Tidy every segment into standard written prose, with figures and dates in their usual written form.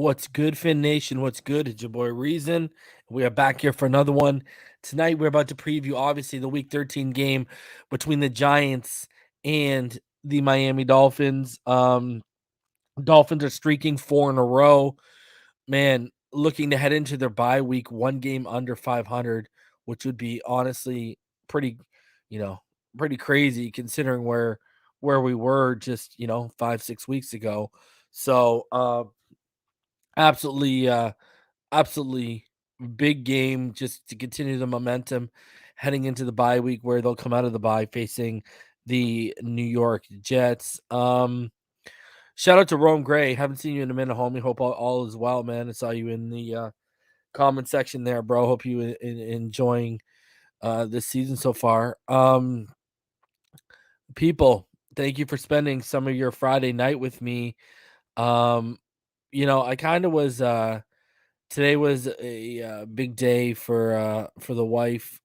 What's good, Fin Nation? What's good? It's your boy Reason. We are back here for another one. Tonight, we're about to preview, obviously, the Week 13 game between the Giants and the Miami Dolphins. Dolphins are streaking 4 in a row. Man, looking to head into their bye week, one game under 500, which would be honestly pretty, you know, pretty crazy considering where we were just 5-6 weeks ago. So, absolutely, absolutely big game just to continue the momentum heading into the bye week where they'll come out of the bye facing the New York Jets. Shout out to Rome Gray. Haven't seen you in a minute, homie. Hope all is well, man. I saw you in the comment section there, bro. Hope you enjoying this season so far. People, thank you for spending some of your Friday night with me. Um, I kind of was today was a big day for the wife.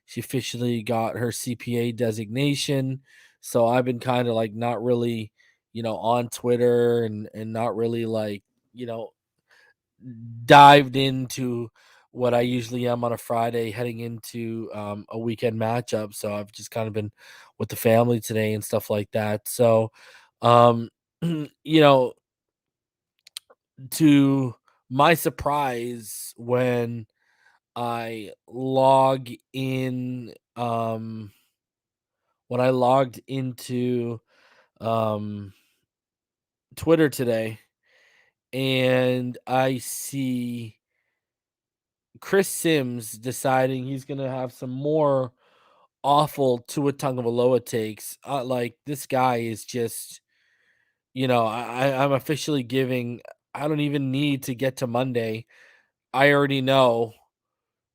She officially got her CPA designation, so I've been kind of like not really, on Twitter and not really like you know dived into what I usually am on a Friday heading into a weekend matchup. So I've just kind of been with the family today and stuff like that. So, um, you know, to my surprise, I log in, when I logged into um, Twitter today, and I see Chris Sims deciding he's gonna have some more awful Tua Tagovailoa takes. Like this guy is just, I'm officially giving. I don't even need to get to Monday. I already know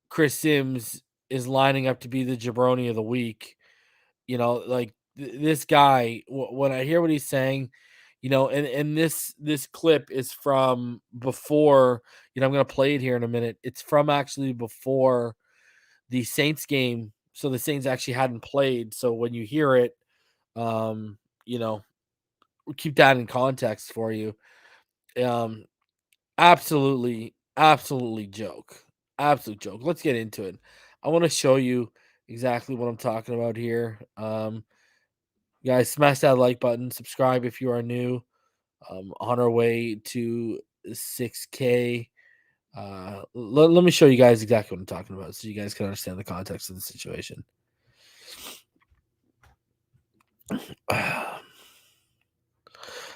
Chris Sims is lining up to be the jabroni of the week. Like this guy. When I hear what he's saying, and this clip is from before. I'm gonna play it here in a minute. It's from actually before the Saints game. So the Saints actually hadn't played. So when you hear it, um, you know, keep that in context for you. Um, absolutely joke. Absolute joke. Let's get into it. I want to show you exactly what I'm talking about here. Guys, smash that like button, subscribe if you are new. On our way to 6K. Let me show you guys exactly what I'm talking about so you guys can understand the context of the situation.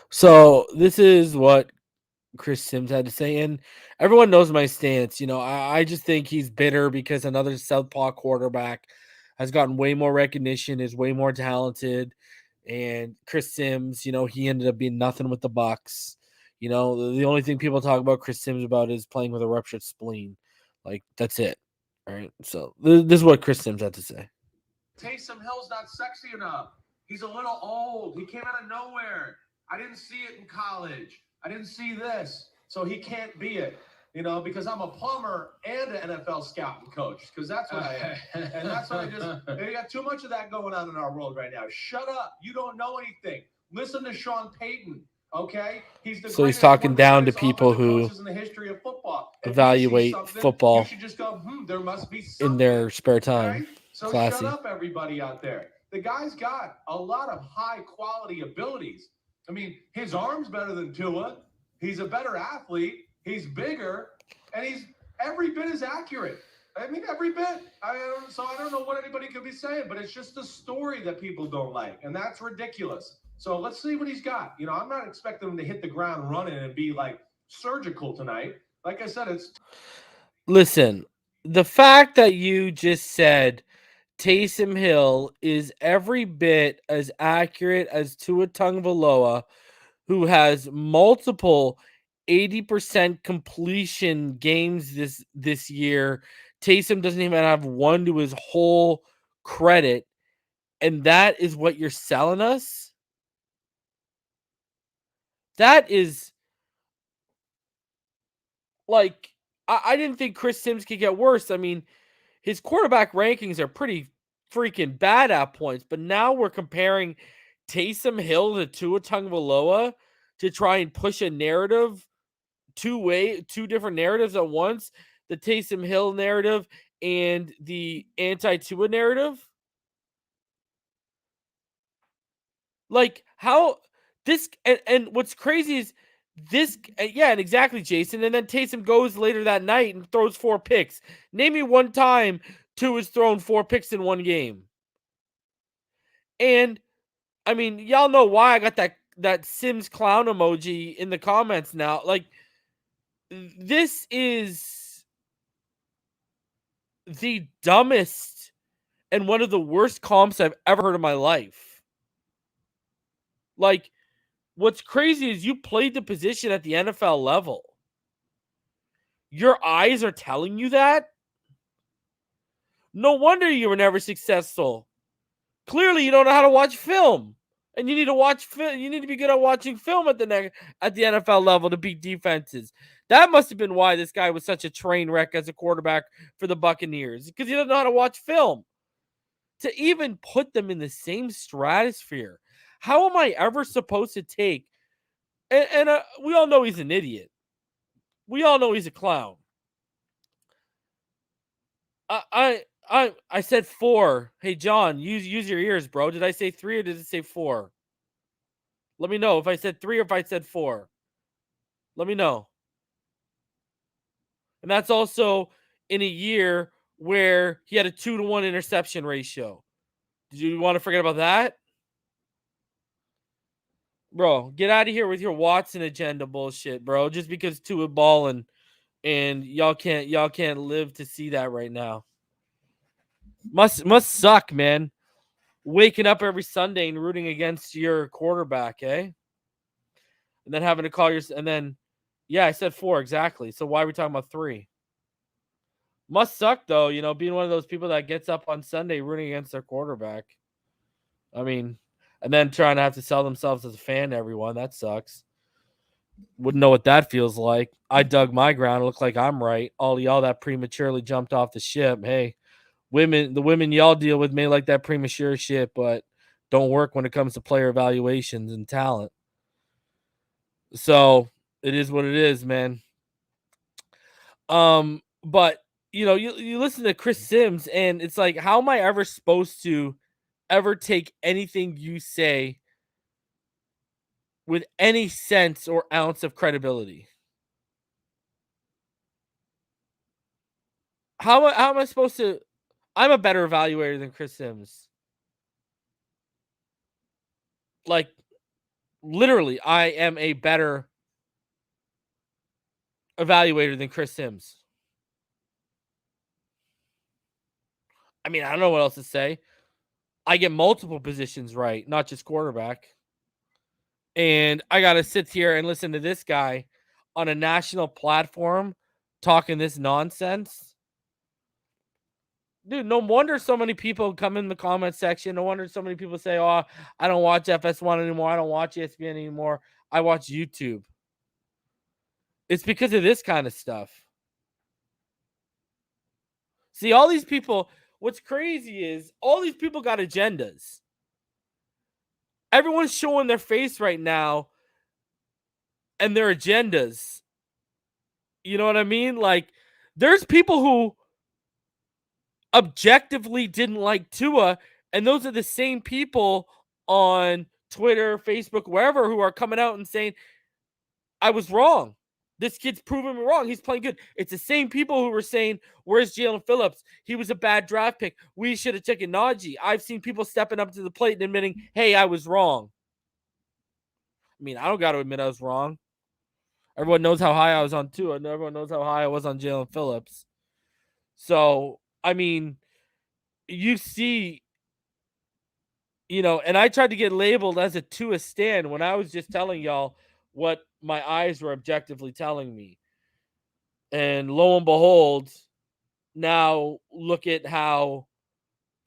So this is what Chris Sims had to say, and everyone knows my stance. I just think he's bitter because another Southpaw quarterback has gotten way more recognition, is way more talented, and Chris Sims, he ended up being nothing with the Bucks. The only thing people talk about Chris Sims about is playing with a ruptured spleen. Like that's it. All right. So this is what Chris Sims had to say. Taysom Hill's not sexy enough. He's a little old. He came out of nowhere. I didn't see it in college. I didn't see this. So he can't be it, because I'm a plumber and an NFL scouting coach, because that's what I am. And that's what we got too much of that going on in our world right now. Shut up. You don't know anything. Listen to Sean Payton, okay? He's talking down to people who in the history of football. evaluate football you should just go, there must be something. In their spare time. Right? So Classy. Shut up, everybody out there. The guy's got a lot of high-quality abilities. I mean, his arm's better than Tua. He's a better athlete. He's bigger, and he's every bit as accurate. I mean, every bit. I don't know what anybody could be saying, but it's just the story that people don't like, and that's ridiculous. So let's see what he's got. I'm not expecting him to hit the ground running and be like surgical tonight. Like I said, Listen, the fact that you just said Taysom Hill is every bit as accurate as Tua Tagovailoa, who has multiple 80% completion games this year. Taysom doesn't even have one to his whole credit, and that is what you're selling us? That is like I didn't think Chris Sims could get worse. I mean, his quarterback rankings are pretty freaking bad at points, but now we're comparing Taysom Hill to Tua Tagovailoa to try and push a narrative two different narratives at once, the Taysom Hill narrative and the anti-Tua narrative. Like how this and what's crazy is this yeah, and exactly, Jason. And then Taysom goes later that night and throws 4 picks. Name me one time Tua has thrown 4 picks in one game. And I mean, y'all know why I got that Sims clown emoji in the comments now. Like this is the dumbest and one of the worst comps I've ever heard in my life. Like, what's crazy is you played the position at the NFL level. Your eyes are telling you that? No wonder you were never successful. Clearly, you don't know how to watch film. And you need to watch film. You need to be good at watching film at the NFL level to beat defenses. That must have been why this guy was such a train wreck as a quarterback for the Buccaneers, because he doesn't know how to watch film. To even put them in the same stratosphere, how am I ever supposed to take? And we all know he's an idiot. We all know he's a clown. I said 4. Hey John, use your ears, bro. Did I say 3 or did it say 4? Let me know if I said 3 or if I said 4. Let me know. And that's also in a year where he had a 2-to-1 interception ratio. Did you want to forget about that? Bro, get out of here with your Watson agenda bullshit, bro. Just because Tua balling and y'all can't live to see that right now. Must suck, man. Waking up every Sunday and rooting against your quarterback, eh? And then having to call your and then yeah, I said 4 exactly. So why are we talking about 3? Must suck though, being one of those people that gets up on Sunday rooting against their quarterback. I mean, and then trying to have to sell themselves as a fan to everyone. That sucks. Wouldn't know what that feels like. I dug my ground. It looked like I'm right. All y'all that prematurely jumped off the ship. Hey, the women y'all deal with may like that premature shit, but don't work when it comes to player evaluations and talent. So it is what it is, man. But you listen to Chris Sims, and it's like, how am I ever supposed to ever take anything you say with any sense or ounce of credibility? How am I supposed to? I'm a better evaluator than Chris Sims. Like, literally, I am a better evaluator than Chris Sims. I mean, I don't know what else to say. I get multiple positions right, not just quarterback. And I got to sit here and listen to this guy on a national platform talking this nonsense. Dude, no wonder so many people come in the comment section. No wonder so many people say, "Oh, I don't watch FS1 anymore. I don't watch ESPN anymore. I watch YouTube." It's because of this kind of stuff. See, all these people, what's crazy is all these people got agendas. Everyone's showing their face right now and their agendas. You know what I mean? Like, there's people who objectively didn't like Tua, and those are the same people on Twitter, Facebook, wherever, who are coming out and saying, I was wrong. This kid's proving me wrong. He's playing good. It's the same people who were saying, where's Jalen Phillips? He was a bad draft pick. We should have taken Najee. I've seen people stepping up to the plate and admitting, hey, I was wrong. I mean, I don't got to admit I was wrong. Everyone knows how high I was on Tua, and everyone knows how high I was on Jalen Phillips. So, I mean, you see, and I tried to get labeled as a Tua stan when I was just telling y'all what my eyes were objectively telling me. And lo and behold, now look at how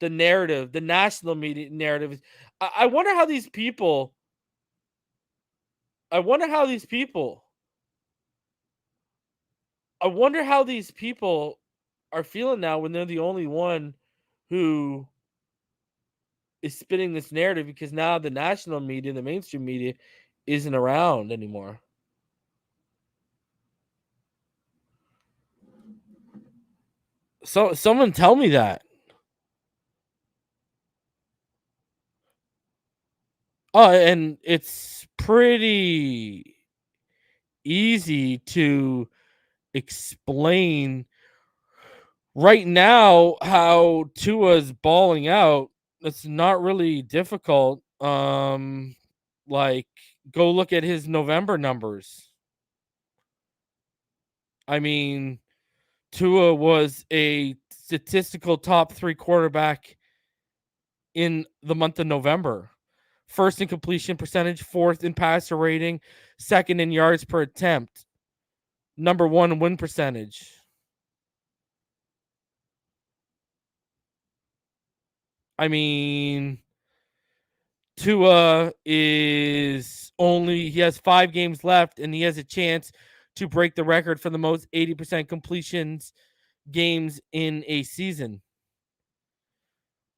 the narrative, the national media narrative is. I wonder how these people, I wonder how these people, I wonder how these people are feeling now when they're the only one who is spinning this narrative, because now the national media, the mainstream media, isn't around anymore. So someone tell me that. Oh, and it's pretty easy to explain right now how Tua's balling out. It's not really difficult. Like go look at his November numbers. I mean, Tua was a statistical top 3 quarterback in the month of November. First in completion percentage, fourth in passer rating, second in yards per attempt, number 1 in win percentage. I mean, Tua he has 5 games left and he has a chance to break the record for the most 80% completions games in a season.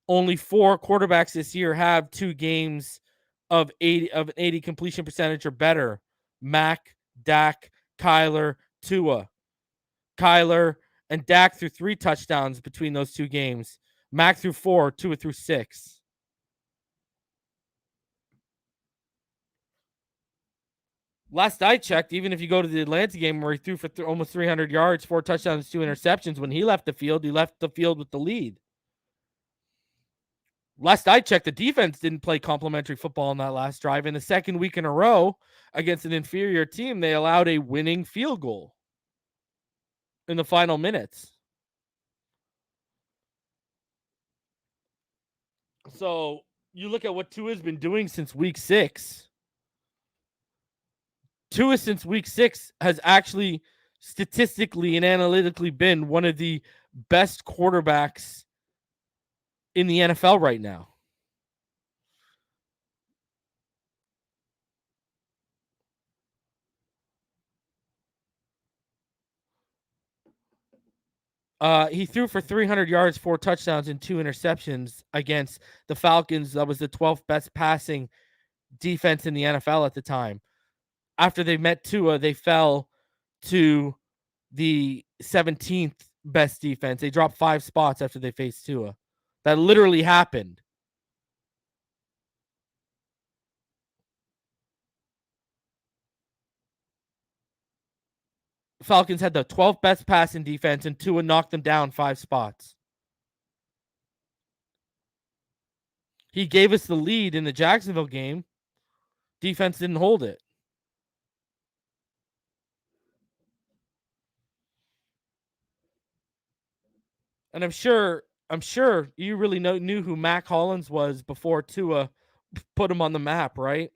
Only 4 quarterbacks this year have 2 games of an 80 completion percentage or better. Mac, Dak, Kyler, Tua. Kyler and Dak threw 3 touchdowns between those 2 games. Mac threw 4, Tua threw 6. Last I checked, even if you go to the Atlanta game where he threw for almost 300 yards, 4 touchdowns, 2 interceptions, when he left the field with the lead. Last I checked, the defense didn't play complimentary football on that last drive. In the second week in a row against an inferior team, they allowed a winning field goal in the final minutes. So you look at what Tua's been doing since week 6. Tua since week 6 has actually statistically and analytically been one of the best quarterbacks in the NFL right now. He threw for 300 yards, 4 touchdowns, and 2 interceptions against the Falcons. That was the 12th best passing defense in the NFL at the time. After they met Tua, they fell to the 17th best defense. They dropped 5 spots after they faced Tua. That literally happened. Falcons had the 12th best passing defense, and Tua knocked them down 5 spots. He gave us the lead in the Jacksonville game. Defense didn't hold it. And I'm sure you really knew who Mac Hollins was before Tua put him on the map, right?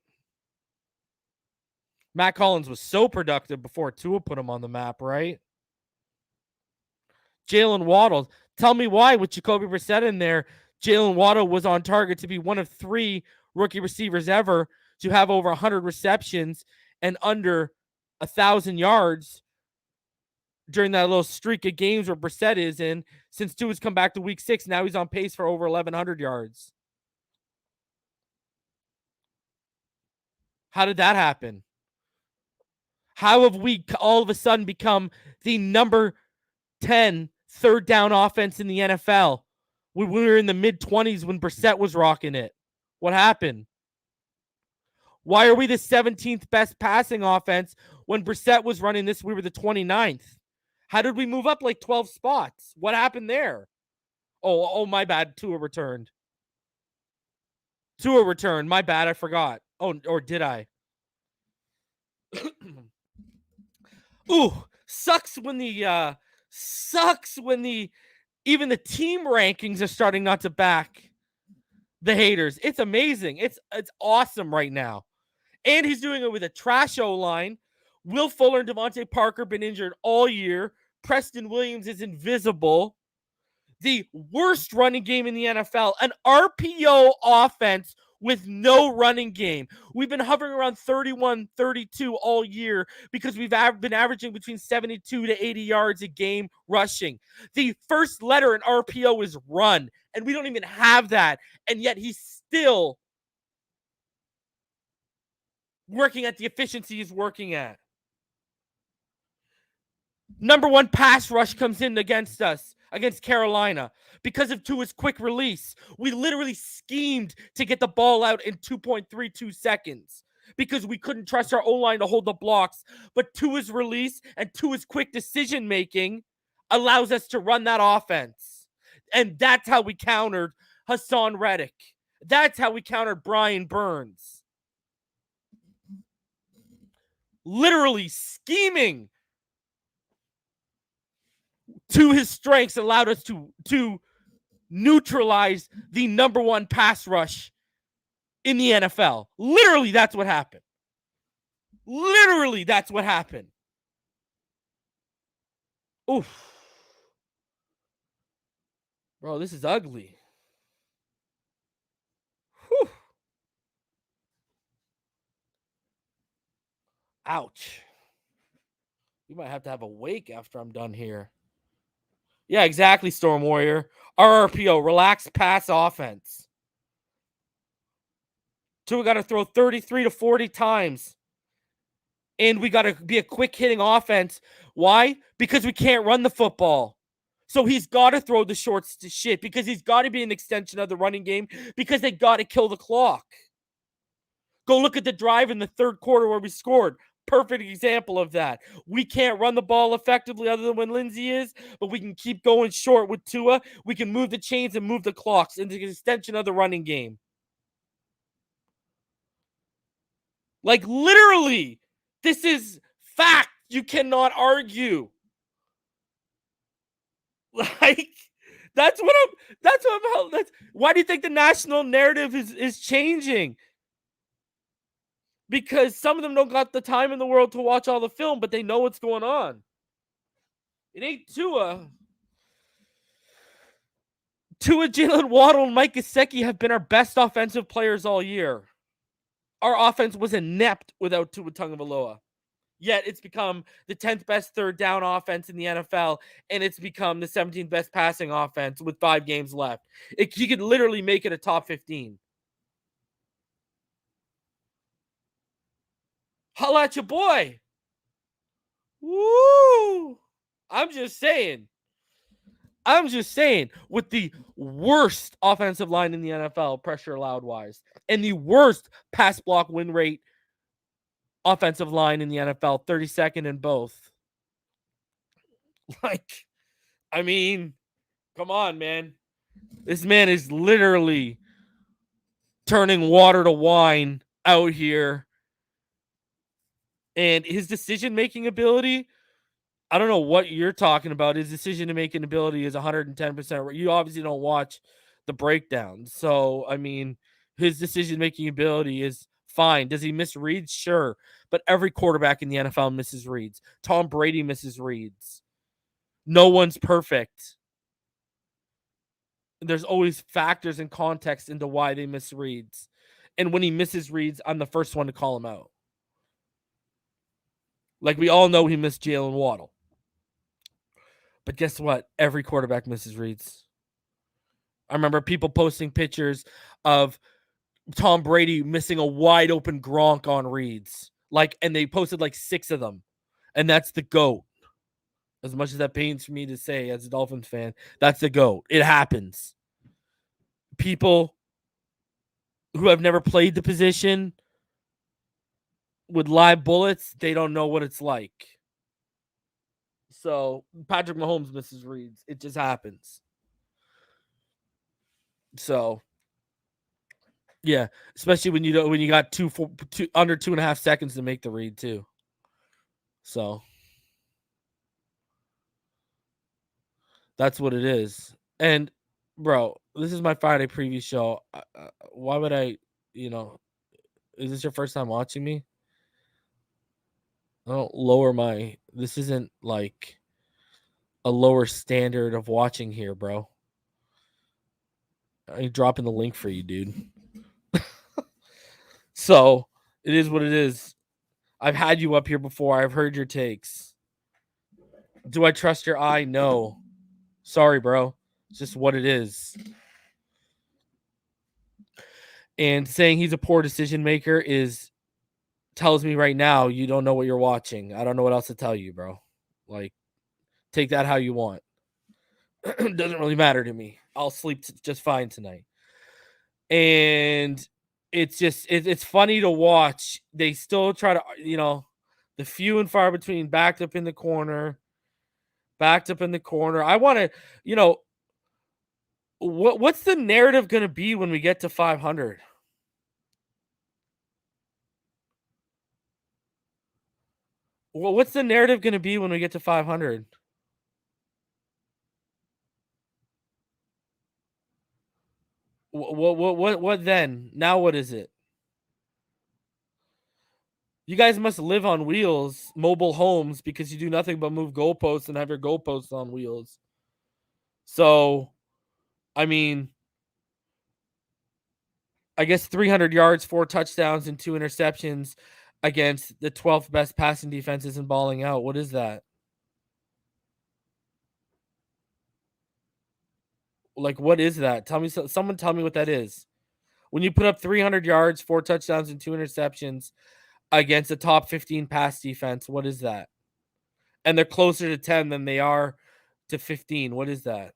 Mac Hollins was so productive before Tua put him on the map, right? Jalen Waddle. Tell me why with Jacoby Brissett in there, Jalen Waddle was on target to be one of 3 rookie receivers ever to have over 100 receptions and under 1,000 yards during that little streak of games where Brissett is in. Since Tua's come back to week 6, now he's on pace for over 1,100 yards. How did that happen? How have we all of a sudden become the number 10 third down offense in the NFL? We were in the mid-20s when Brissett was rocking it. What happened? Why are we the 17th best passing offense when Brissett was running this? We were the 29th. How did we move up like 12 spots? What happened there? Oh, my bad. Tua returned. My bad. I forgot. Oh, or did I? Ooh, sucks when the even the team rankings are starting not to back the haters. It's amazing. It's awesome right now. And he's doing it with a trash O-line. Will Fuller and Devontae Parker been injured all year. Preston Williams is invisible. The worst running game in the NFL, an RPO offense with no running game. We've been hovering around 31, 32 all year because we've been averaging between 72 to 80 yards a game rushing. The first letter in RPO is run, and we don't even have that. And yet he's still working at the efficiency he's working at. Number 1 pass rush comes in against us. against Carolina because of Tua's quick release. We literally schemed to get the ball out in 2.32 seconds because we couldn't trust our O-line to hold the blocks. But Tua's release and Tua's quick decision making allows us to run that offense. And that's how we countered Hassan Reddick. That's how we countered Brian Burns. Literally scheming to his strengths allowed us to neutralize the number one pass rush in the NFL. Literally, that's what happened. Literally, that's what happened. Oof. Bro, this is ugly. Whew. Ouch. You might have to have a wake after I'm done here. Yeah, exactly, Storm Warrior. RRPO, relaxed pass offense. Tua got to throw 33 to 40 times. And we got to be a quick hitting offense. Why? Because we can't run the football. So he's got to throw the shorts to shit because he's got to be an extension of the running game because they got to kill the clock. Go look at the drive in the third quarter where we scored. Perfect example of that. We can't run the ball effectively other than when Lindsey is, but we can keep going short with Tua. We can move the chains and move the clocks into an extension of the running game. Like literally, this is fact. You cannot argue. Like that's why do you think the national narrative is changing? Because some of them don't got the time in the world to watch all the film, but they know what's going on. It ain't Tua. Tua, Jalen Waddle, and Mike Gesicki have been our best offensive players all year. Our offense was inept without Tua Tagovailoa. Yet it's become the 10th best third down offense in the NFL, and it's become the 17th best passing offense with 5 games left. You could literally make it a top 15. Holla at your boy. Woo! I'm just saying, with the worst offensive line in the NFL, pressure allowed wise, and the worst pass block win rate offensive line in the NFL, 32nd in both. Like, I mean, come on, man. This man is literally turning water to wine out here. And his decision-making ability, I don't know what you're talking about. His decision-making ability is 110%. You obviously don't watch the breakdowns. So, I mean, his decision-making ability is fine. Does he miss reads? Sure. But every quarterback in the NFL misses reads. Tom Brady misses reads. No one's perfect. There's always factors and context into why they miss reads. And when he misses reads, I'm the first one to call him out. Like, we all know he missed Jalen Waddle. But guess what? Every quarterback misses reads. I remember people posting pictures of Tom Brady missing a wide open Gronk on reads. And they posted 6 of them. And that's the GOAT. As much as that pains for me to say as a Dolphins fan, that's the GOAT. It happens. People who have never played the position with live bullets, they don't know what it's like. So Patrick Mahomes misses reads. It just happens. So yeah, especially when you got under 2.5 seconds to make the read too. So that's what it is. And bro, this is my Friday preview show. Why would I? Is this your first time watching me? I don't lower my. This isn't like a lower standard of watching here, bro. I'm dropping the link for you, dude. So it is what it is. I've had you up here before. I've heard your takes. Do I trust your eye? No. Sorry, bro. It's just what it is. And saying he's a poor decision maker tells me right now you don't know what you're watching. I don't know what else to tell you, bro. Take that how you want. Doesn't really matter to me. I'll sleep just fine tonight. And it's funny to watch. They still try to, the few and far between, backed up in the corner, I want to, what's the narrative going to be when we get to 500? Well, what's the narrative going to be when we get to 500? What then? Now what is it? You guys must live on wheels, mobile homes, because you do nothing but move goalposts and have your goalposts on wheels. So, I mean, I guess 300 yards, 4 touchdowns, and 2 interceptions against the 12th best passing defenses and balling out. What is that? Like, what is that? Someone tell me what that is. When you put up 300 yards, 4 touchdowns, and 2 interceptions against a top 15 pass defense, what is that? And they're closer to 10 than they are to 15. What is that?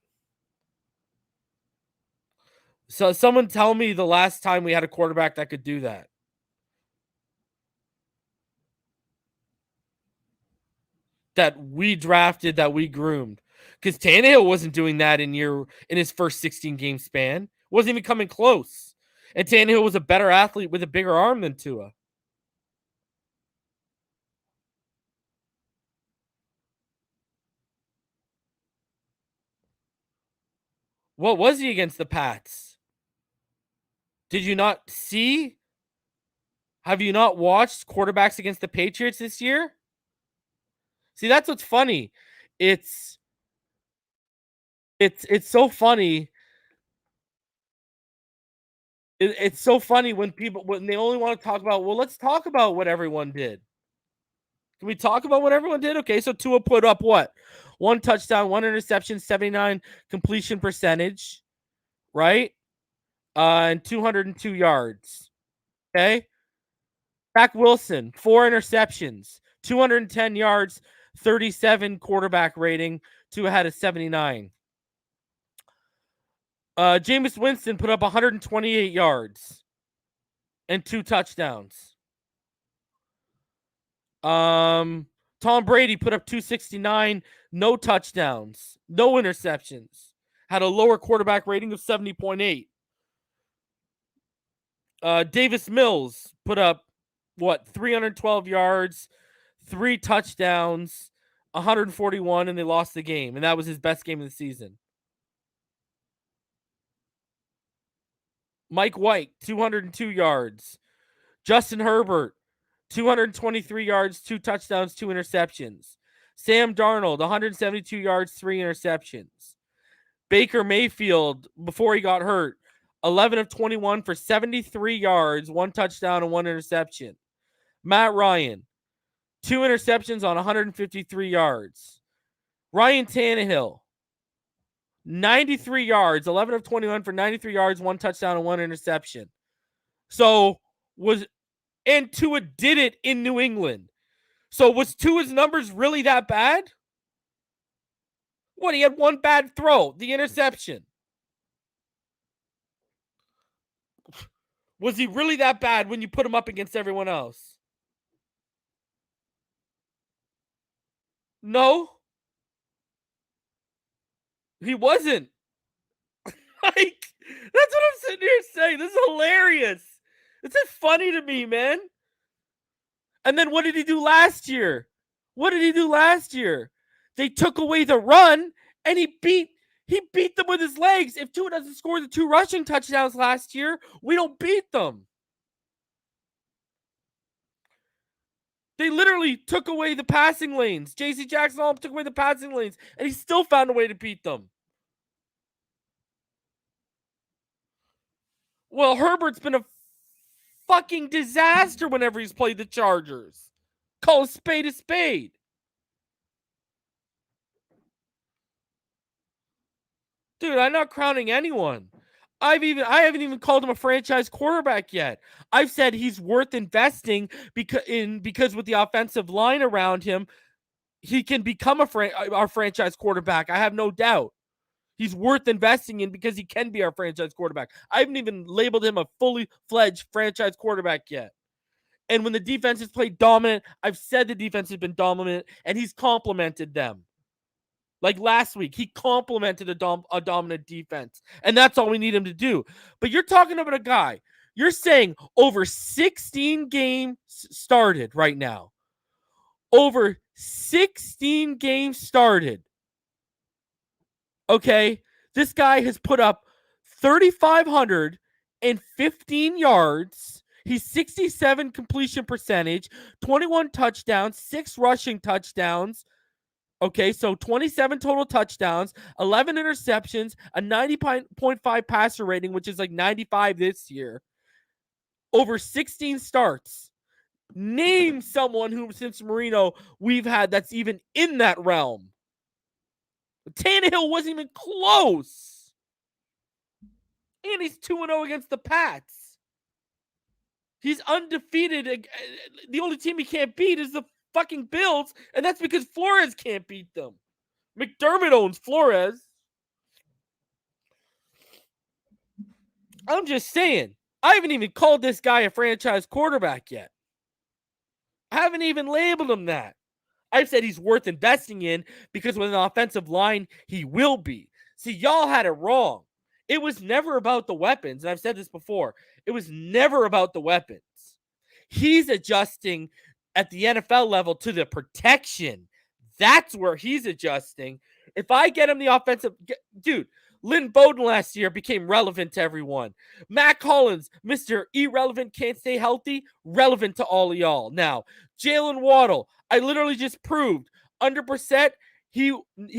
So someone tell me the last time we had a quarterback that could do that. That we drafted, that we groomed. Because Tannehill wasn't doing that in his first 16 game span. Wasn't even coming close. And Tannehill was a better athlete with a bigger arm than Tua. What was he against the Pats? Did you not see? Have you not watched quarterbacks against the Patriots this year? See, that's what's funny. It's so funny. It's so funny when they only want to talk about, well, let's talk about what everyone did. Can we talk about what everyone did? Okay, so Tua put up what? 1 touchdown, 1 interception, 79 completion percentage, right? And 202 yards. Okay. Zach Wilson, 4 interceptions, 210 yards, 37 quarterback rating. Tua had a 79. Jameis Winston put up 128 yards and 2 touchdowns. Tom Brady put up 269, no touchdowns, no interceptions. Had a lower quarterback rating of 70.8. Davis Mills put up 312 yards, 3 touchdowns, 141, and they lost the game. And that was his best game of the season. Mike White, 202 yards. Justin Herbert, 223 yards, 2 touchdowns, 2 interceptions. Sam Darnold, 172 yards, 3 interceptions. Baker Mayfield, before he got hurt, 11 of 21 for 73 yards, 1 touchdown, and 1 interception. Matt Ryan, 2 interceptions on 153 yards. Ryan Tannehill, 93 yards, 11 of 21 for 93 yards, 1 touchdown, and 1 interception. And Tua did it in New England. So was Tua's numbers really that bad? What, he had 1 bad throw, the interception. Was he really that bad when you put him up against everyone else? No. He wasn't. Like, that's what I'm sitting here saying. This is hilarious. This is funny to me, man. And then what did he do last year? They took away the run, and he beat them with his legs. If Tua doesn't score the 2 rushing touchdowns last year, we don't beat them. They literally took away the passing lanes. J.C. Jackson all took away the passing lanes, and he still found a way to beat them. Well, Herbert's been a fucking disaster whenever he's played the Chargers. Call a spade a spade. Dude, I'm not crowning anyone. I haven't even called him a franchise quarterback yet. I've said he's worth investing because with the offensive line around him, he can become our franchise quarterback. I have no doubt. He's worth investing in because he can be our franchise quarterback. I haven't even labeled him a fully fledged franchise quarterback yet. And when the defense has played dominant, I've said the defense has been dominant, and he's complimented them. Like last week, he complimented a dominant defense, and that's all we need him to do. But you're talking about a guy, you're saying over 16 games started right now. Over 16 games started. Okay, this guy has put up 3,515 yards. He's 67 completion percentage, 21 touchdowns, 6 rushing touchdowns. Okay, so 27 total touchdowns, 11 interceptions, a 90.5 passer rating, which is like 95 this year. Over 16 starts. Name someone who, since Marino, we've had that's even in that realm. Tannehill wasn't even close. And he's 2-0 against the Pats. He's undefeated. The only team he can't beat is the fucking Bills, and that's because Flores can't beat them. McDermott owns Flores. I'm just saying, I haven't even called this guy a franchise quarterback yet. I haven't even labeled him that. I've said he's worth investing in because with an offensive line, he will be. See, y'all had it wrong. It was never about the weapons, and I've said this before. It was never about the weapons. He's adjusting at the NFL level to the protection. That's where he's adjusting. If I get him the offensive... Dude, Lynn Bowden last year became relevant to everyone. Matt Collins, Mr. Irrelevant, can't stay healthy, relevant to all of y'all. Now, Jalen Waddle, I literally just proved under Brissett, he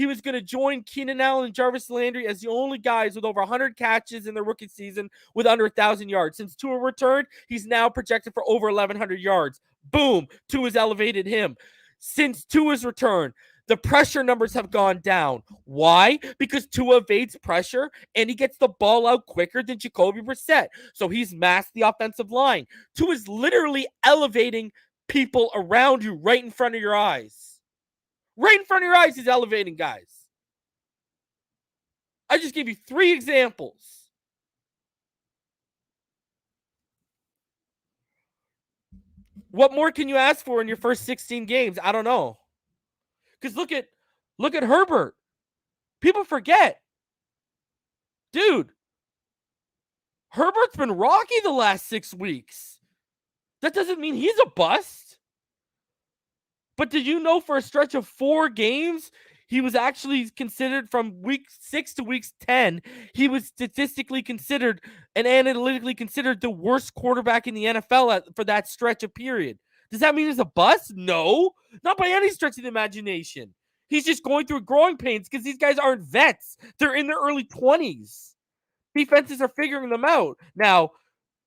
was going to join Keenan Allen and Jarvis Landry as the only guys with over 100 catches in their rookie season with under 1,000 yards. Since Tua returned, he's now projected for over 1,100 yards. Boom, Tua's elevated him. Since Tua's return, the pressure numbers have gone down. Why? Because Tua evades pressure and he gets the ball out quicker than Jacoby Brissett. So he's masked the offensive line. Tua's literally elevating people around you right in front of your eyes. Right in front of your eyes, he's elevating guys. I just gave you 3 examples. What more can you ask for in your first 16 games? I don't know. Because look at Herbert. People forget. Dude, Herbert's been rocky the last 6 weeks. That doesn't mean he's a bust. But did you know for a stretch of 4 games, he was actually considered from week 6 to week 10, he was statistically considered and analytically considered the worst quarterback in the NFL for that stretch of period. Does that mean he's a bust? No, not by any stretch of the imagination. He's just going through growing pains because these guys aren't vets. They're in their early 20s. Defenses are figuring them out. Now,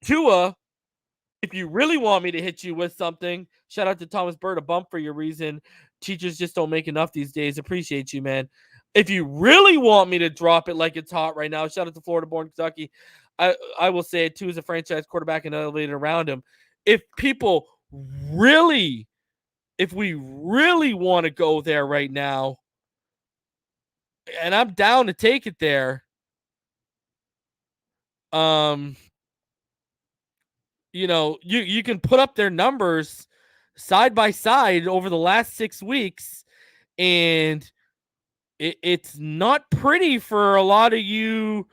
Tua, if you really want me to hit you with something, shout out to Thomas Bird, a bump for your reason. Teachers just don't make enough these days. Appreciate you, man. If you really want me to drop it like it's hot right now, shout out to Florida-born Kentucky. I will say it too as a franchise quarterback and elevated around him. If we really want to go there right now, and I'm down to take it there, you can put up their numbers side by side over the last 6 weeks, and it's not pretty for a lot of you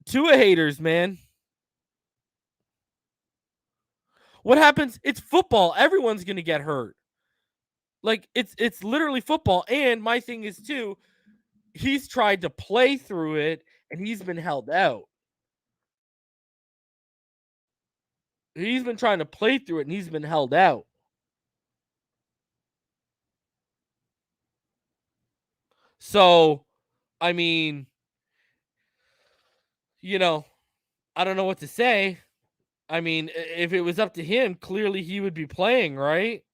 Tua haters, man. What happens? It's football. Everyone's going to get hurt. Like, it's literally football. And my thing is, too, he's tried to play through it, and he's been held out. He's been trying to play through it, and he's been held out. So, I mean, I don't know what to say. I mean, if it was up to him, clearly he would be playing, right?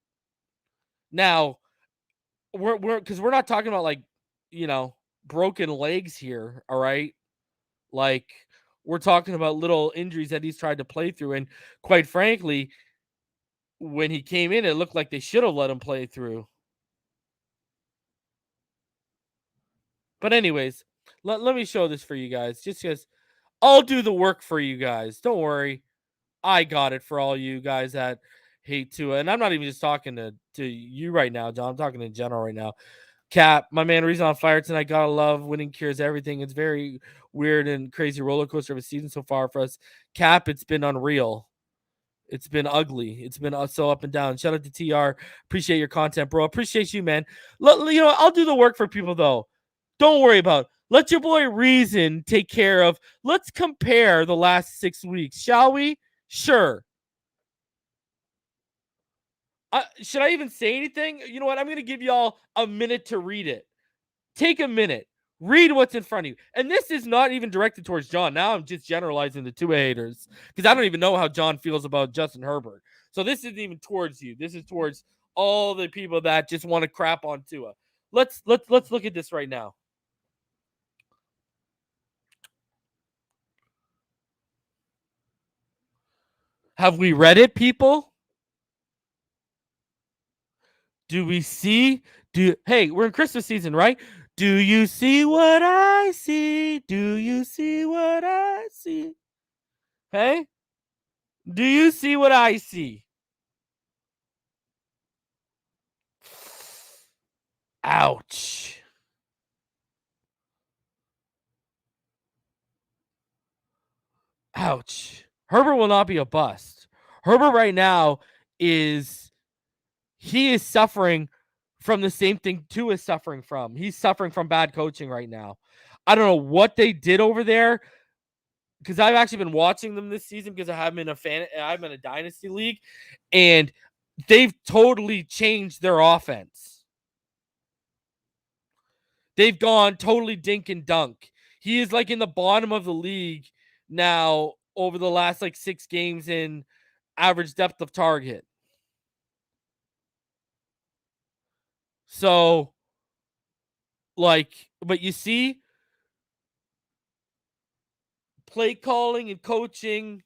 Now, because we're not talking about like, broken legs here, all right? Like, we're talking about little injuries that he's tried to play through, and quite frankly, when he came in, it looked like they should have let him play through. But anyways, let me show this for you guys. Just because I'll do the work for you guys. Don't worry. I got it for all you guys that hate Tua. And I'm not even just talking to you right now, John. I'm talking in general right now. Cap, my man, reason on fire tonight. Gotta love winning cures everything. It's very weird and crazy roller coaster of a season so far for us. Cap, it's been unreal. It's been ugly. It's been so up and down. Shout out to TR. Appreciate your content, bro. Appreciate you, man. I'll do the work for people though. Don't worry about it. Let your boy Reason take care of. Let's compare the last 6 weeks, shall we? Sure. Should I even say anything? You know what? I'm going to give y'all a minute to read it. Take a minute. Read what's in front of you. And this is not even directed towards John. Now I'm just generalizing the Tua haters because I don't even know how John feels about Justin Herbert. So this isn't even towards you. This is towards all the people that just want to crap on Tua. Let's look at this right now. Have we read it, people? Do we see? Hey, we're in Christmas season, right? Do you see what I see? Do you see what I see? Hey? Do you see what I see? Ouch. Ouch. Herbert will not be a bust. Herbert right now he is suffering from the same thing Tua is suffering from. He's suffering from bad coaching right now. I don't know what they did over there because I've actually been watching them this season because I'm in a dynasty league, and they've totally changed their offense. They've gone totally dink and dunk. He is like in the bottom of the league now over the last like 6 games in average depth of target. So, but you see, play calling and coaching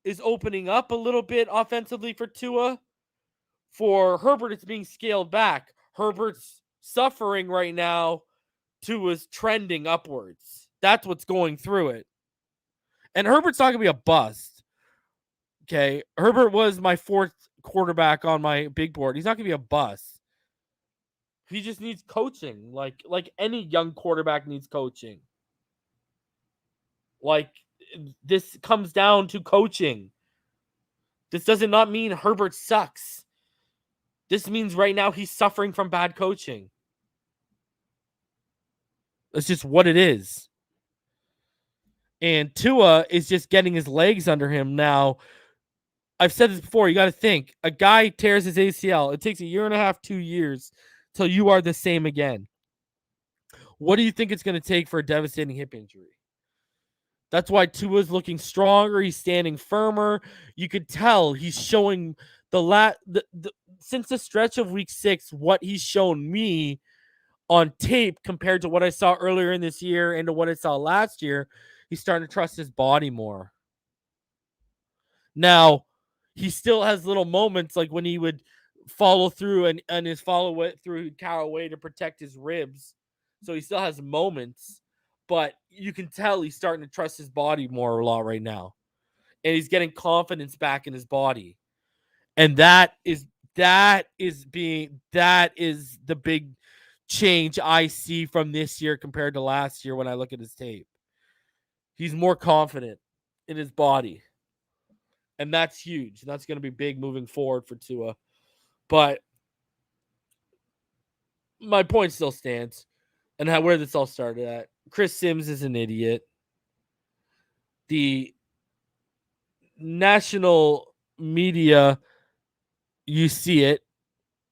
is opening up a little bit offensively for Tua. For Herbert, it's being scaled back. Herbert's suffering right now. Tua's trending upwards. That's what's going through it. And Herbert's not going to be a bust. Okay. Herbert was my 4th quarterback on my big board. He's not going to be a bust. He just needs coaching. Like any young quarterback needs coaching. Like, this comes down to coaching. This does not mean Herbert sucks. This means right now he's suffering from bad coaching. That's just what it is. And Tua is just getting his legs under him now. I've said this before. You got to think. A guy tears his ACL. It takes 1.5 to 2 years till you are the same again. What do you think it's going to take for a devastating hip injury? That's why Tua's looking stronger. He's standing firmer. You could tell he's showing since the stretch of week 6, what he's shown me on tape compared to what I saw earlier in this year and to what I saw last year. He's starting to trust his body more. Now, he still has little moments like when he would follow through and his follow through cower away to protect his ribs. So he still has moments, but you can tell he's starting to trust his body more a lot right now. And he's getting confidence back in his body. And that is the big change I see from this year compared to last year when I look at his tape. He's more confident in his body. And that's huge. That's going to be big moving forward for Tua. But my point still stands. And where this all started at. Chris Sims is an idiot. The national media, you see it.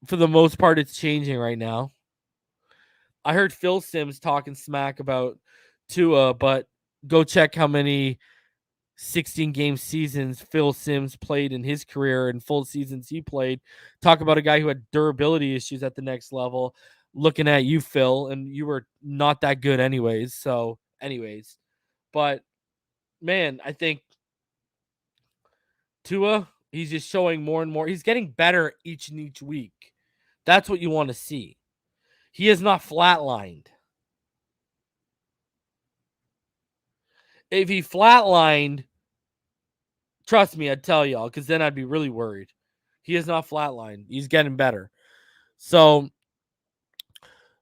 For the most part, it's changing right now. I heard Phil Sims talking smack about Tua, but go check how many 16-game seasons Phil Sims played in his career and full seasons he played. Talk about a guy who had durability issues at the next level. Looking at you, Phil, and you were not that good anyways. So, but man, I think Tua, he's just showing more and more. He's getting better each week. That's what you want to see. He is not flatlined. If he flatlined, trust me, I'd tell y'all, because then I'd be really worried. He is not flatlined. He's getting better. So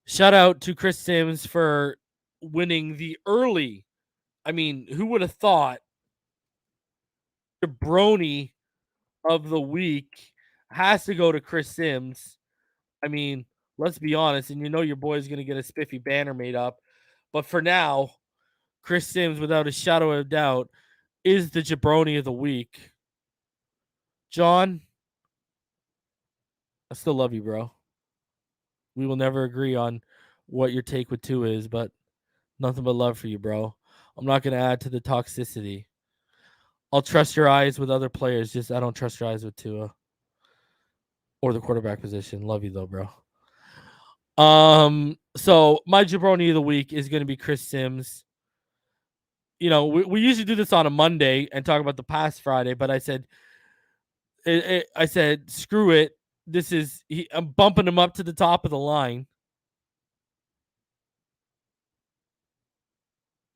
shout out to Chris Sims for winning the early. I mean, who would have thought the brony of the week has to go to Chris Sims? I mean, let's be honest, and you know your boy's going to get a spiffy banner made up. But for now, Chris Sims, without a shadow of a doubt, is the jabroni of the week. John, I still love you, bro. We will never agree on what your take with Tua is, but nothing but love for you, bro. I'm not going to add to the toxicity. I'll trust your eyes with other players. Just I don't trust your eyes with Tua or the quarterback position. Love you though, bro. So my jabroni of the week is going to be Chris Sims. You know, we usually do this on a Monday and talk about the past Friday, but I said, screw it. I'm bumping him up to the top of the line.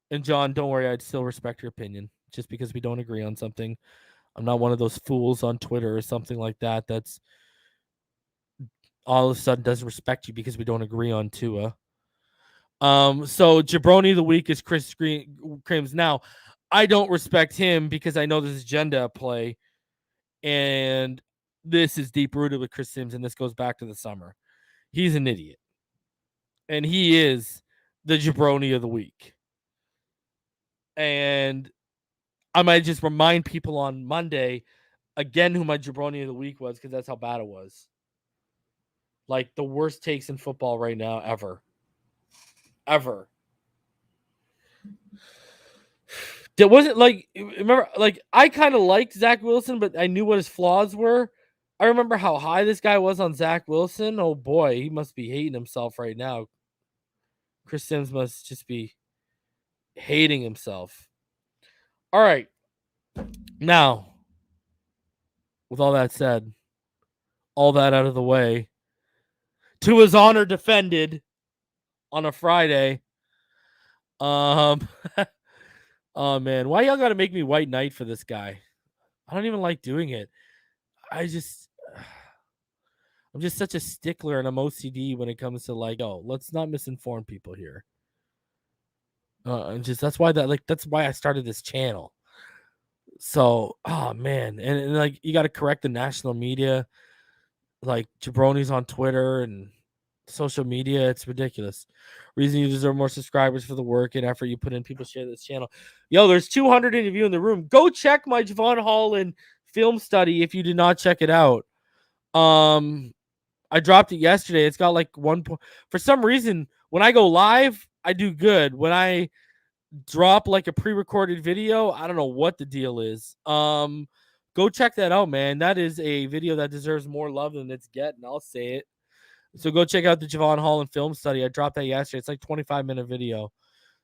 And John, don't worry, I'd still respect your opinion. Just because we don't agree on something, I'm not one of those fools on Twitter or something like that. That's all of a sudden doesn't respect you because we don't agree on Tua. So jabroni of the week is Chris Crims. Now, I don't respect him because I know there's agenda at play, and this is deep rooted with Chris Sims, and this goes back to the summer. He's an idiot, and he is the jabroni of the week. And I might just remind people on Monday again who my jabroni of the week was because that's how bad it was. Like the worst takes in football right now ever. Ever. It wasn't like remember like I kind of liked Zach Wilson, but I knew what his flaws were. I remember how high this guy was on Zach Wilson. Oh boy, he must be hating himself right now. Chris Sims must just be hating himself. All right. Now, with all that said, all that out of the way, to his honor defended on a Friday. Oh man, why y'all got to make me white knight for this guy? I don't even like doing it. I'm just such a stickler and I'm OCD when it comes to like, oh, let's not misinform people here. That's why I started this channel. So, oh man, and like you got to correct the national media, like jabronis on Twitter and social media. It's ridiculous. Reason you deserve more subscribers for the work and effort you put in. People share this channel. Yo, there's 200 of you in the room. Go check my Javon Holland film study if you did not check it out. I dropped it yesterday. It's got like for some reason, when I go live, I do good. When I drop like a pre-recorded video, I don't know what the deal is. Go check that out, man. That is a video that deserves more love than it's getting. I'll say it. So go check out the Javon Holland film study. I dropped that yesterday. It's like 25-minute video.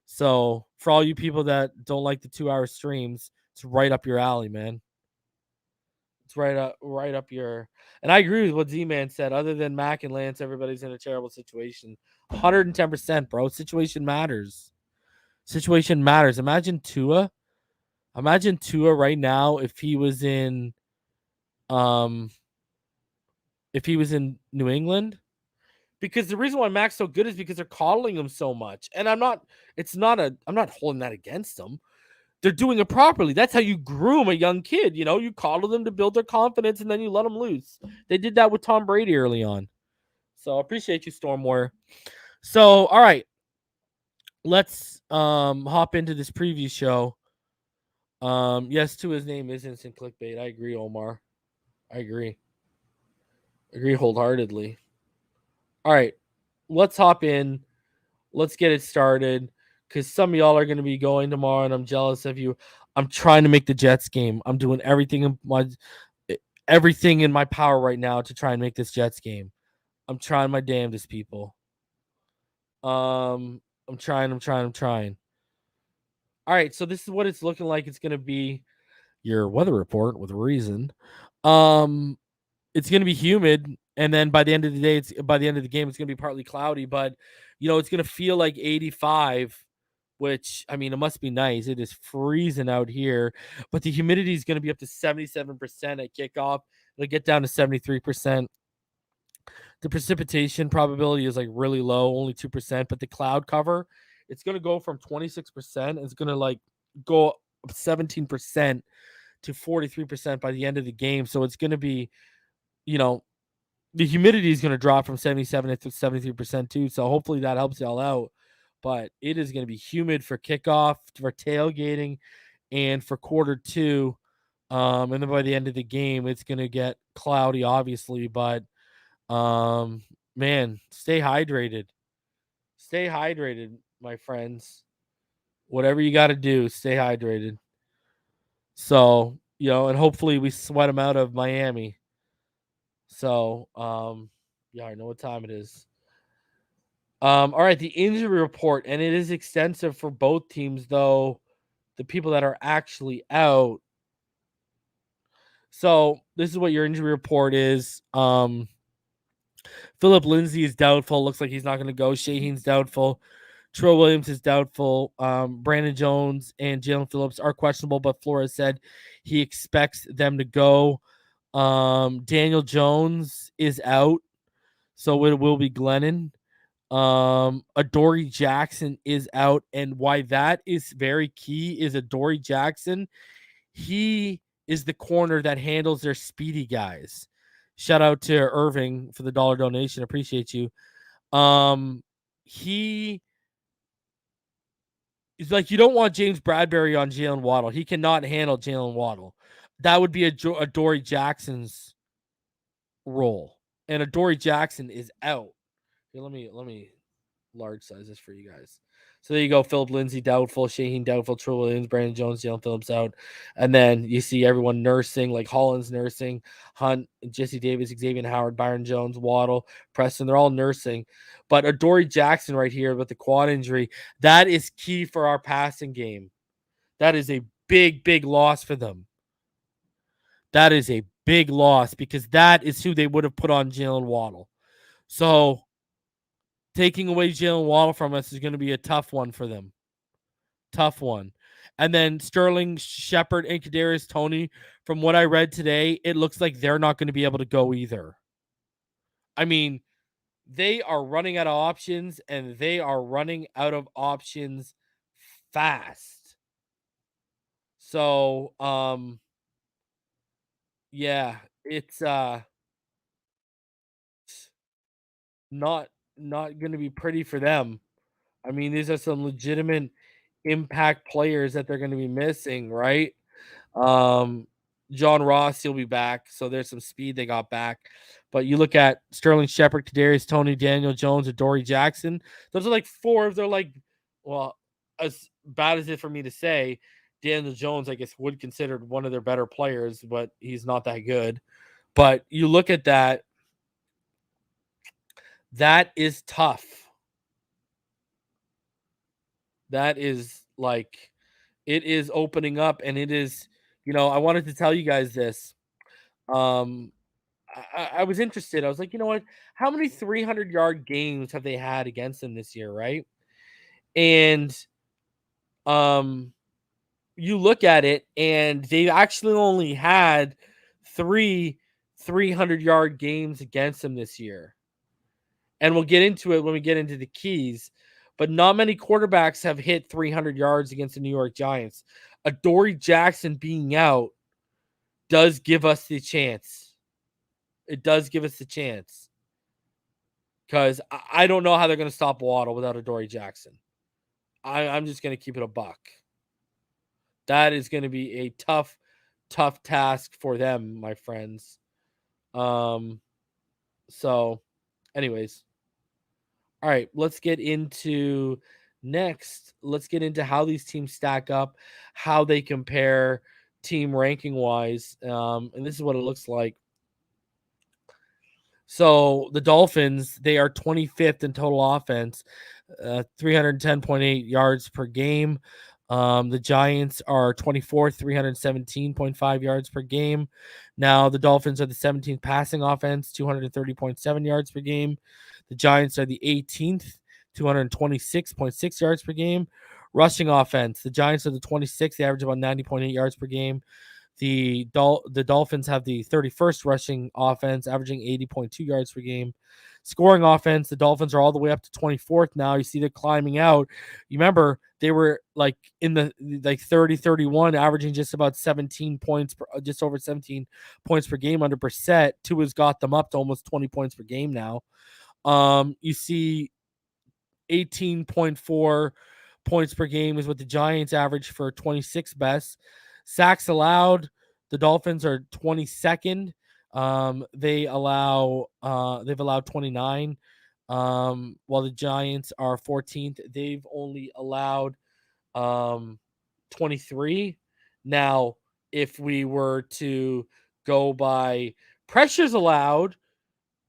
So for all you people that don't like the 2-hour streams, it's right up your alley, man. It's right up your. And I agree with what Z-Man said. Other than Mac and Lance, everybody's in a terrible situation. 110%, bro. Situation matters. Situation matters. Imagine Tua right now if he was in New England. Because the reason why Mac's so good is because they're coddling him so much. And I'm not holding that against them. They're doing it properly. That's how you groom a young kid. You know, you coddle them to build their confidence and then you let them loose. They did that with Tom Brady early on. So I appreciate you, Stormware. So, all right. Let's hop into this preview show. Yes, to his name is instant clickbait. I agree, Omar. I agree wholeheartedly. All right. Let's hop in. Let's get it started. Because some of y'all are going to be going tomorrow, and I'm jealous of you. I'm trying to make the Jets game. I'm doing everything in my power right now to try and make this Jets game. I'm trying my damnedest, people. I'm trying. All right, so this is what it's looking like. It's going to be your weather report with reason. It's going to be humid, and then by the end of the day, by the end of the game, it's going to be partly cloudy. But you know, it's going to feel like 85 which, I mean, it must be nice. It is freezing out here, but the humidity is going to be up to 77% at kickoff. It'll get down to 73%. The precipitation probability is like really low, only 2%, but the cloud cover, it's going to go from 26%. It's going to like go up 17% to 43% by the end of the game. So it's going to be, you know, the humidity is going to drop from 77 to 73% too. So hopefully that helps y'all out. But it is going to be humid for kickoff, for tailgating, and for quarter two. And then by the end of the game, it's going to get cloudy, obviously. But man, stay hydrated. Stay hydrated, my friends. Whatever you got to do, stay hydrated. So, and hopefully we sweat them out of Miami. So, yeah, I know what time it is. All right, the injury report, and it is extensive for both teams, though. The people that are actually out. So, this is what your injury report is. Philip Lindsay is doubtful. Looks like he's not going to go. Shaheen's doubtful. Trill Williams is doubtful. Brandon Jones and Jalen Phillips are questionable, but Flores said he expects them to go. Daniel Jones is out, so it will be Glennon. Adoree Jackson is out, and why that is very key is Adoree Jackson. He is the corner that handles their speedy guys. Shout out to Irving for the $1 donation. Appreciate you. He is like, you don't want James Bradbury on Jalen Waddle. He cannot handle Jalen Waddle. That would be Adoree Jackson's role, and Adoree Jackson is out. Here, let me large size this for you guys. So there you go. Philip Lindsay doubtful, Shaheen doubtful, Trill Williams, Brandon Jones, Jalen Phillips out. And then you see everyone nursing, like Hollins nursing, Hunt, Jesse Davis, Xavier Howard, Byron Jones, Waddle, Preston. They're all nursing. But Adoree Jackson right here with the quad injury, that is key for our passing game. That is a big, big loss for them. That is a big loss because that is who they would have put on Jalen Waddle. So taking away Jalen Waddle from us is going to be a tough one for them. Tough one. And then Sterling Shepard and Kadarius Toney, from what I read today, it looks like they're not going to be able to go either. I mean, they are running out of options, and they are running out of options fast. So, yeah, it's not going to be pretty for them. I mean, these are some legitimate impact players that they're going to be missing, right? John Ross, he'll be back, so there's some speed they got back. But you look at Sterling Shepard, Kadarius Toney, Daniel Jones, Adoree Jackson. Those are like four. They're like, well, as bad as it for me to say, Daniel Jones, I guess, would considered one of their better players, but he's not that good. But you look at that. That is tough. That is like, it is opening up, and it is, I wanted to tell you guys this. I was interested. I was like, you know what? How many 300-yard games have they had against them this year, right? And you look at it, and they actually only had 3 300-yard games against them this year. And we'll get into it when we get into the keys. But not many quarterbacks have hit 300 yards against the New York Giants. Adoree Jackson being out does give us the chance. It does give us the chance. Because I don't know how they're going to stop Waddle without Adoree Jackson. I'm just going to keep it a buck. That is going to be a tough, tough task for them, my friends. So, anyways. All right, let's get into next. Let's get into how these teams stack up, how they compare team ranking wise. And this is what it looks like. So the Dolphins, they are 25th in total offense, 310.8 yards per game. The Giants are 24th, 317.5 yards per game. Now the Dolphins are the 17th passing offense, 230.7 yards per game. The Giants are the 18th, 226.6 yards per game. rushing offense. The Giants are the 26th. They average about 90.8 yards per game. The Dolphins have the 31st rushing offense, averaging 80.2 yards per game. Scoring offense, the Dolphins are all the way up to 24th now. You see they're climbing out. You remember they were like in the 30, 31, averaging just about 17 points, just over 17 points per game under Brissett. Tua's got them up to almost 20 points per game now. You see 18.4 points per game is what the Giants average for 26 best. Sacks allowed, the Dolphins are 22nd. They've allowed 29. While the Giants are 14th, they've only allowed 23. Now, if we were to go by pressures allowed,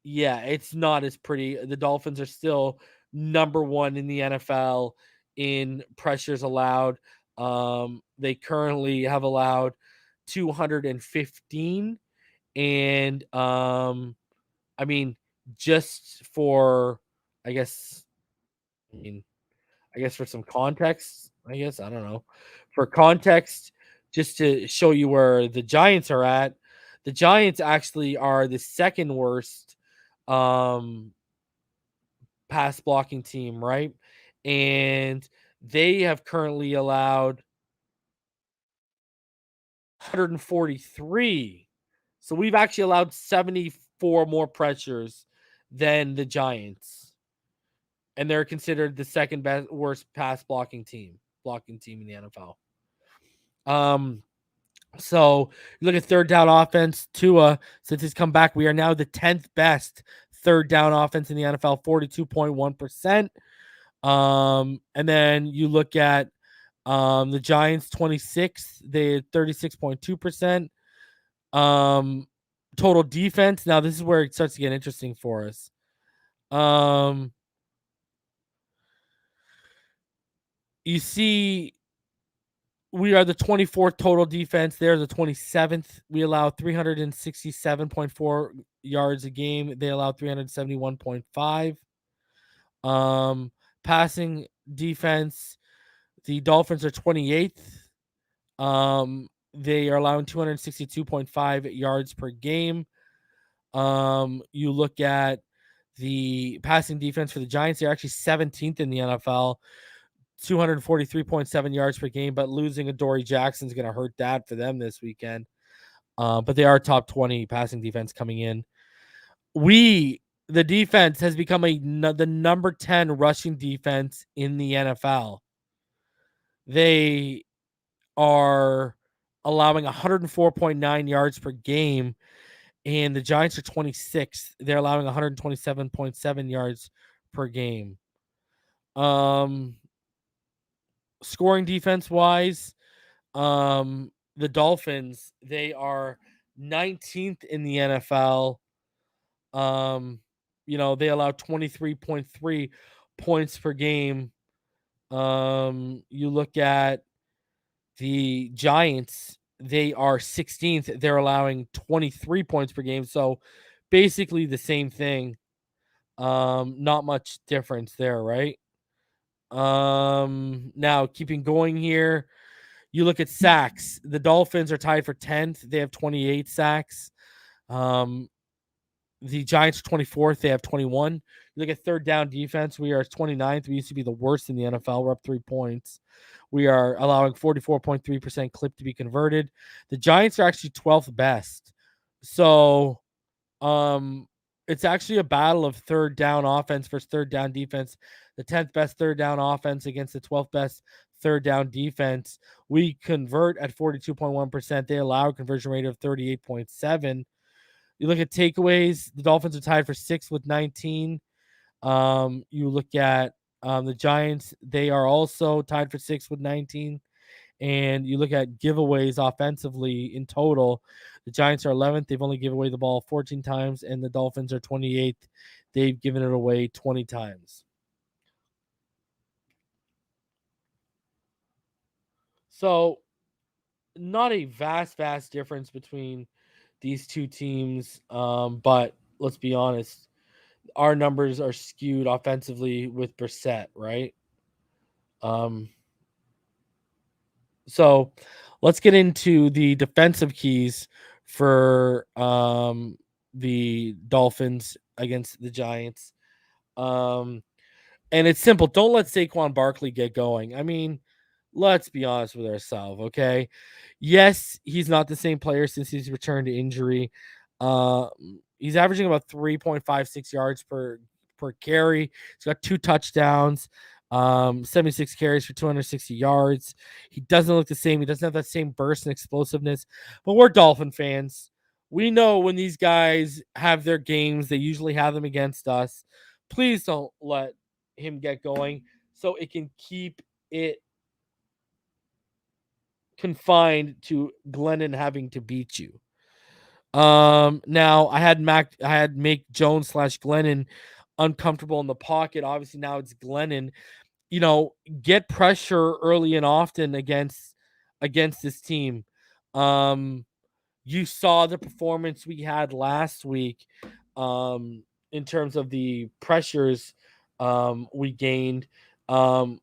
yeah, it's not as pretty. The Dolphins are still number one in the NFL in pressures allowed. They currently have allowed 215. And I mean, just for, I guess, I mean, I guess for some context, I don't know. For context, just to show you where the Giants are at, the Giants actually are the second worst um pass blocking team, right? And they have currently allowed 143. So we've actually allowed 74 more pressures than the Giants. And they're considered the second best worst pass blocking team in the NFL. So you look at third down offense, Tua, since he's come back, we are now the 10th best third down offense in the NFL, 42.1%. And then you look at the Giants 26th, they 36.2%. Total defense. Now this is where it starts to get interesting for us. You see we are the 24th total defense. They're the 27th. We allow 367.4 yards a game. They allow 371.5. Passing defense, the Dolphins are 28th. They are allowing 262.5 yards per game. You look at the passing defense for the Giants, they're actually 17th in the NFL, 243.7 yards per game, but losing Adoree Jackson is going to hurt that for them this weekend. But they are top 20 passing defense coming in. The defense has become the number 10 rushing defense in the NFL. They are allowing 104.9 yards per game, and the Giants are 26th. They're allowing 127.7 yards per game. Scoring defense wise, the Dolphins, they are 19th in the NFL. They allow 23.3 points per game. You look at the Giants, they are 16th. They're allowing 23 points per game. So basically the same thing. Not much difference there, right? Now keeping going here, you look at sacks. The Dolphins are tied for 10th. They have 28 sacks. The Giants are 24th. They have 21. You look at third down defense. We are 29th. We used to be the worst in the NFL. We're up 3 points. We are allowing 44.3% clip to be converted. The Giants are actually 12th best. So it's actually a battle of third down offense versus third down defense. The 10th best third down offense against the 12th best third down defense. We convert at 42.1%. They allow a conversion rate of 38.7. You look at takeaways, the Dolphins are tied for 6th with 19. You look at the Giants, they are also tied for 6th with 19. And you look at giveaways offensively in total, the Giants are 11th. They've only given away the ball 14 times, and the Dolphins are 28th. They've given it away 20 times. So, not a vast difference between these two teams. But let's be honest, our numbers are skewed offensively with Brissett, right? So let's get into the defensive keys for the Dolphins against the Giants. Um, and it's simple. Don't let Saquon Barkley get going. I mean, let's be honest with ourselves, okay? Yes, he's not the same player since he's returned to injury. Uh, he's averaging about 3.56 yards per carry. He's got 2 touchdowns, 76 carries for 260 yards. He doesn't look the same. He doesn't have that same burst and explosiveness. But we're Dolphin fans. We know when these guys have their games, they usually have them against us. Please don't let him get going so it can keep it confined to Glennon having to beat you. Now I had Make Jones slash Glennon uncomfortable in the pocket. Obviously now it's Glennon. You know, get pressure early and often against this team. Um, you saw the performance we had last week, in terms of the pressures we gained. Um,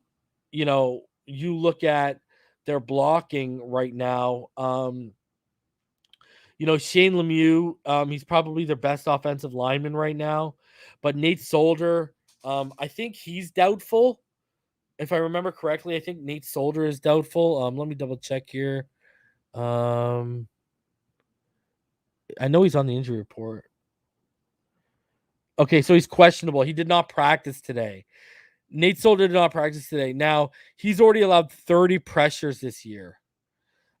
you know, you look at their blocking right now. You know, Shane Lemieux, he's probably their best offensive lineman right now. But Nate Solder, I think he's doubtful. If I remember correctly, I think Nate Solder is doubtful. Let me double check here. Um, I know he's on the injury report. Okay, so he's questionable. He did not practice today. Nate Solder did not practice today. Now, he's already allowed 30 pressures this year.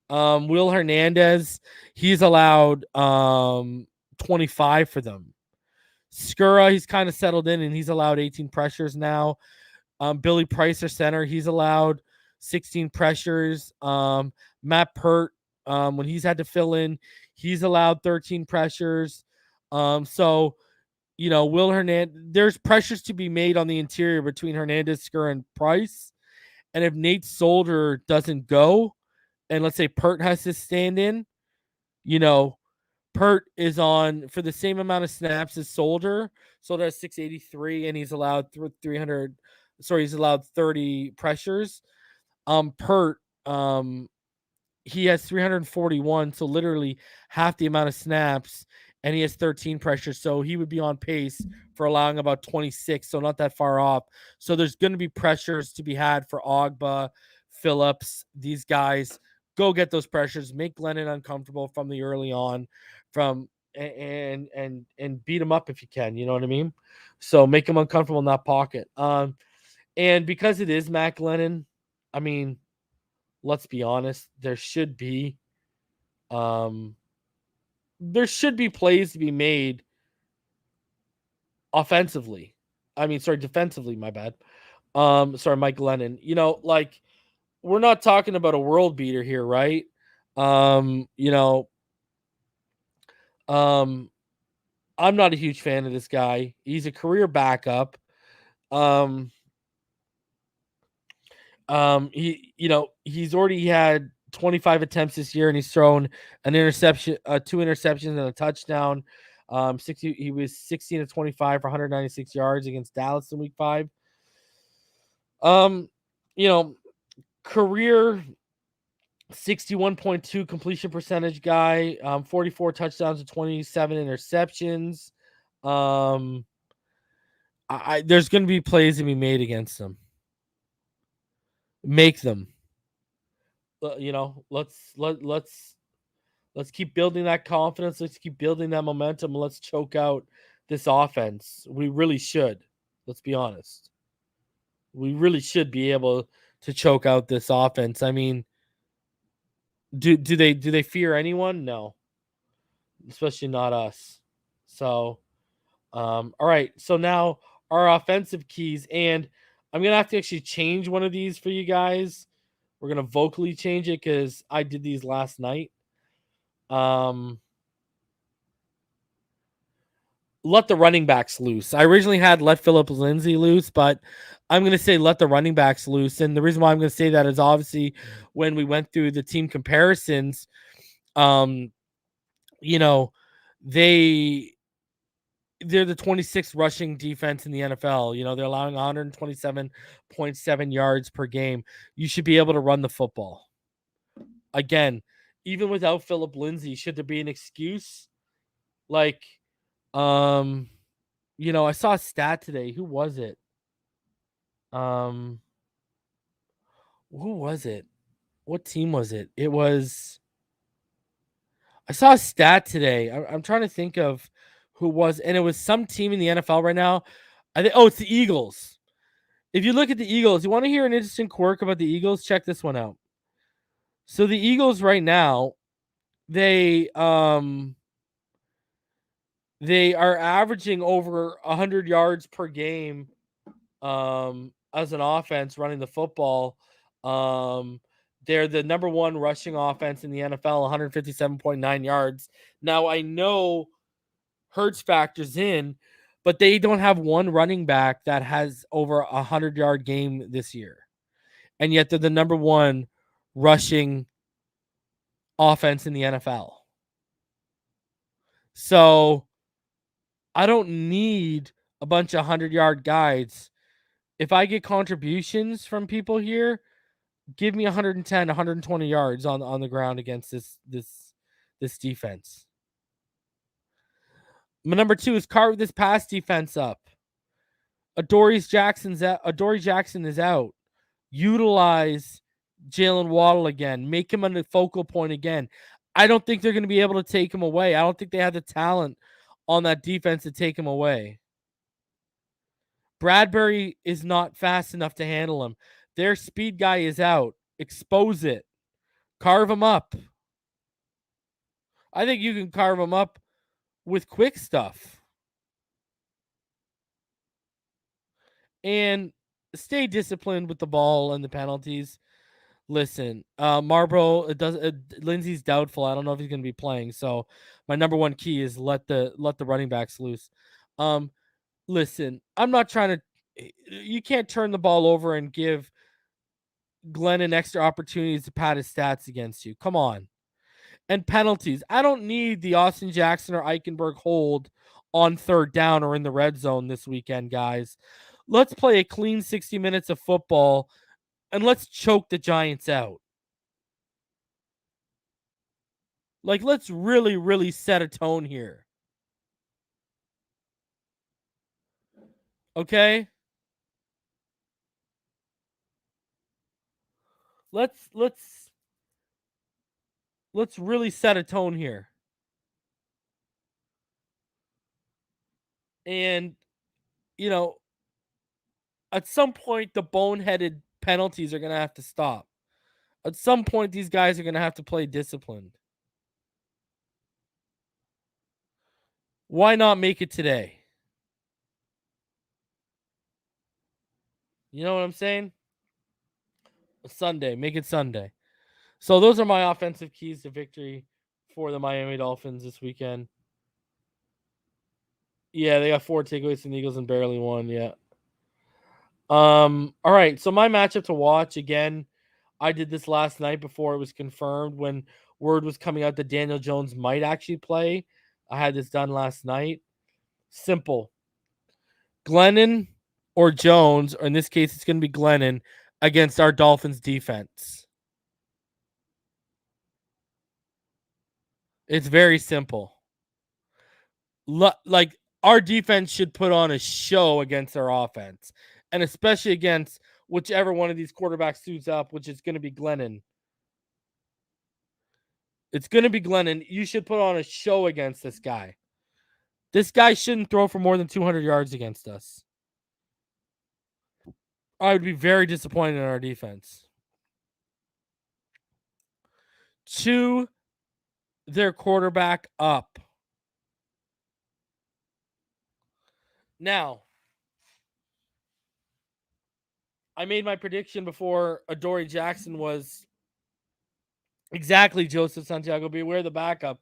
Will Hernandez, he's allowed 25 for them. Skura, he's kind of settled in and he's allowed 18 pressures now. Billy Price, our center, he's allowed 16 pressures. Matt Pert, when he's had to fill in, he's allowed 13 pressures. So, you know, Will Hernandez, there's pressures to be made on the interior between Hernandez, Skura, and Price. And if Nate Solder doesn't go, and let's say Pert has to stand in, you know, Pert is on for the same amount of snaps as Solder. Solder has 683 and he's allowed 300. Sorry, he's allowed 30 pressures. Pert, he has 341, so literally half the amount of snaps, and he has 13 pressures. So he would be on pace for allowing about 26, so not that far off. So there's going to be pressures to be had for Ogba, Phillips, these guys. Go get those pressures, make Glennon uncomfortable from the early on, from and beat him up if you can. You know what I mean? So make him uncomfortable in that pocket. And because it is Matt Glennon, I mean, let's be honest, um there should be plays to be made offensively. I mean, sorry, defensively, my bad. Sorry, Mike Glennon. You know, like we're not talking about a world beater here, right? You know, um I'm not a huge fan of this guy. He's a career backup. Um you know, he's already had 25 attempts this year and he's thrown an interception, 2 interceptions and a touchdown. 60 he was 16 to 25 for 196 yards against Dallas in week 5. Um, you know, career 61.2 completion percentage guy, 44 touchdowns and 27 interceptions. Um, there's going to be plays to be made against him. Make them. You know, let's keep building that confidence. Let's keep building that momentum. Let's choke out this offense. We really should. Let's be honest. We really should be able to choke out this offense. I mean, do they fear anyone? No, especially not us. So, all right. So now our offensive keys, and I'm gonna have to actually change one of these for you guys. We're gonna vocally change it because I did these last night. Um, let the running backs loose. I originally had let Philip Lindsay loose, but I'm going to say let the running backs loose. And the reason why I'm going to say that is obviously when we went through the team comparisons, um, you know, they they're the 26th rushing defense in the NFL. You know, they're allowing 127.7 yards per game. You should be able to run the football. again, even without Philip Lindsay, should there be an excuse? Like, um, I saw a stat today. Who was it? Um, who was it? What team was it? It was. I saw a stat today. I'm trying to think of who was, and it was some team in the NFL right now. I think. Oh, it's the Eagles. If you look at the Eagles, you want to hear an interesting quirk about the Eagles? Check this one out. So the Eagles right now, they are averaging over 100 yards per game as an offense running the football. They're the number one rushing offense in the NFL, 157.9 yards. Now I know Hurts factors in, but they don't have one running back that has over a 100-yard game this year. And yet they're the number one rushing offense in the NFL. So I don't need a bunch of 100-yard guys. If I get contributions from people here, give me 110, 120 yards on the ground against this defense. My number 2 is carve this pass defense up. Adoree Jackson is out. Utilize Jalen Waddle again. Make him a focal point again. I don't think they're going to be able to take him away. I don't think they have the talent on that defense to take him away. Bradbury is not fast enough to handle him. Their speed guy is out. Expose it. Carve him up. I think you can carve him up with quick stuff. And stay disciplined with the ball and the penalties. Listen, Marlboro, Lindsey's doubtful. I don't know if he's going to be playing. So my number one key is let the running backs loose. Listen, I'm not trying to. You can't turn the ball over and give Glennon extra opportunities to pad his stats against you. Come on. And penalties. I don't need the Austin Jackson or Eichenberg hold on third down or in the red zone this weekend, guys. Let's play a clean 60 minutes of football and let's choke the Giants out. Like, let's really, really set a tone here. Okay? Let's really set a tone here. And at some point the boneheaded penalties are going to have to stop. At some point these guys are going to have to play disciplined. Why not make it today? You know what I'm saying? Sunday. Make it Sunday. So those are my offensive keys to victory for the Miami Dolphins this weekend. Yeah, they got 4 takeaways from the Eagles and barely won. Yeah. All right. So my matchup to watch again. I did this last night before it was confirmed when word was coming out that Daniel Jones might actually play. I had this done last night. Simple. Glennon or Jones, or in this case, it's going to be Glennon against our Dolphins defense. It's very simple. Like, our defense should put on a show against our offense, and especially against whichever one of these quarterbacks suits up, which is going to be Glennon. It's going to be Glennon. You should put on a show against this guy. This guy shouldn't throw for more than 200 yards against us. I would be very disappointed in our defense. Chew their quarterback up. Now, I made my prediction before Adoree Jackson was exactly Joseph Santiago. Beware the backup.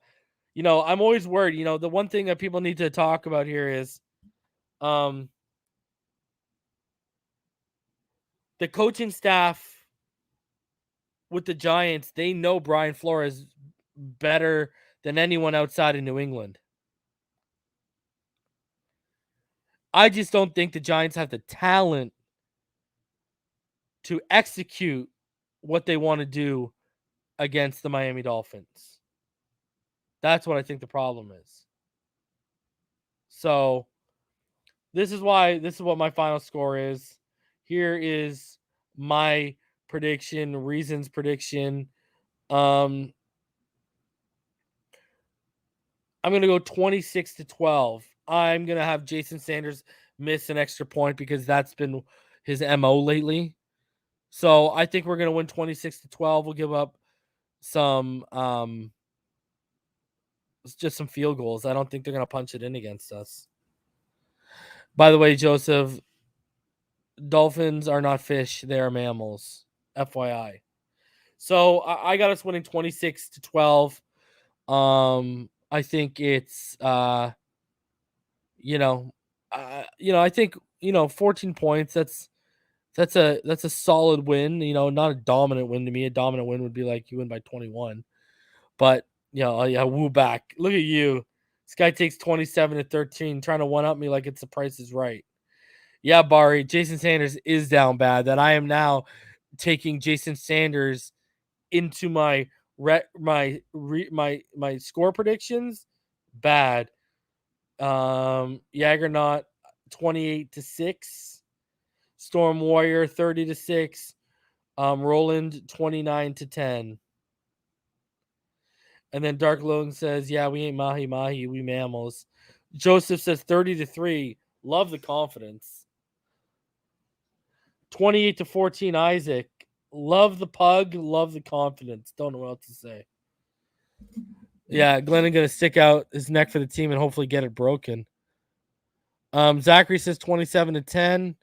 I'm always worried. The one thing that people need to talk about here is the coaching staff with the Giants. They know Brian Flores better than anyone outside of New England. I just don't think the Giants have the talent to execute what they want to do against the Miami Dolphins. That's what I think the problem is. So this is what my final score is. Here is my prediction, Reason's prediction. I'm going to go 26-12. I'm going to have Jason Sanders miss an extra point because that's been his MO lately. So I think we're going to win 26-12. We'll give up some just some field goals. I don't think they're going to punch it in against us. By the way, Joseph, dolphins are not fish, they are mammals. FYI. So I got us winning 26-12. I think it's I think 14 points. That's a solid win. Not a dominant win to me. A dominant win would be like you win by 21. But yeah, woo back. Look at you. This guy takes 27-13, trying to one up me like it's the Price is Right. Yeah, Bari, Jason Sanders is down bad. That I am now taking Jason Sanders into my score predictions. Bad. Jaggernaut 28-6. Storm Warrior 30-6. Roland 29-10. And then Dark Logan says, "Yeah, we ain't mahi mahi, we mammals." Joseph says 30-3. Love the confidence. 28-14. Isaac. Love the pug. Love the confidence. Don't know what else to say. Yeah, Glennon gonna stick out his neck for the team and hopefully get it broken. Zachary says 27-10.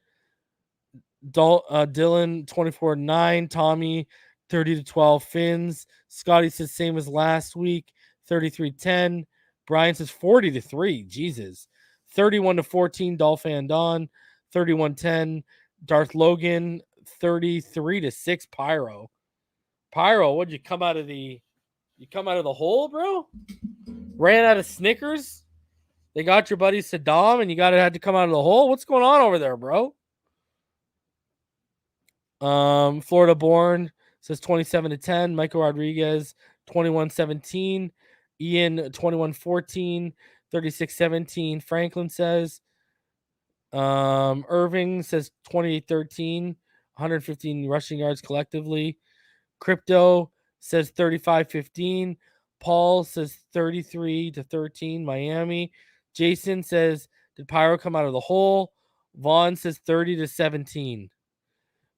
Dylan 24-9. Tommy 30-12. Fins. Scotty says same as last week, 33-10. Brian says 40-3. Jesus. 31-14. Dolphin Don. 31-10. Darth Logan. 33-6. Pyro. Pyro, what'd you come out of the? You come out of the hole, bro? Ran out of Snickers? They got your buddy Saddam and you had to come out of the hole? What's going on over there, bro? Florida Born says 27-10. Michael Rodriguez 21-17. Ian 21-14. 36-17. Franklin says. Irving says 28-13. 115 rushing yards collectively. Crypto says 35-15. Paul says 33-13. Miami. Jason says, did Pyro come out of the hole? Vaughn says 30-17.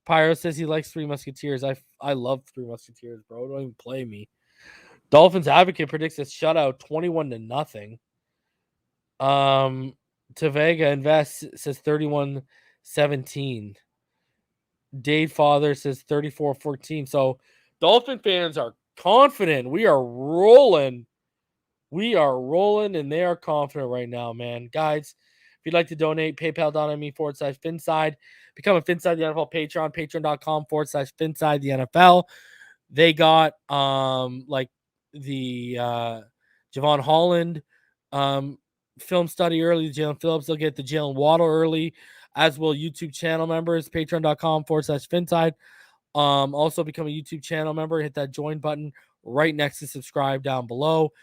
Pyro says he likes Three Musketeers. I love Three Musketeers, bro. Don't even play me. Dolphins Advocate predicts a shutout 21-0. Tavega Invest says 31-17. Dave Father says 34-14. So Dolphin fans are confident. We are rolling. We are rolling, and they are confident right now, man. Guys, if you'd like to donate, paypal.me/Finside. Become a Finside the NFL Patreon, patreon.com/Finside the NFL. They got like the Javon Holland film study early, Jalen Phillips. They'll get the Jalen Waddle early, as will YouTube channel members, patreon.com/Finside. Also become a YouTube channel member. Hit that join button right next to subscribe down below.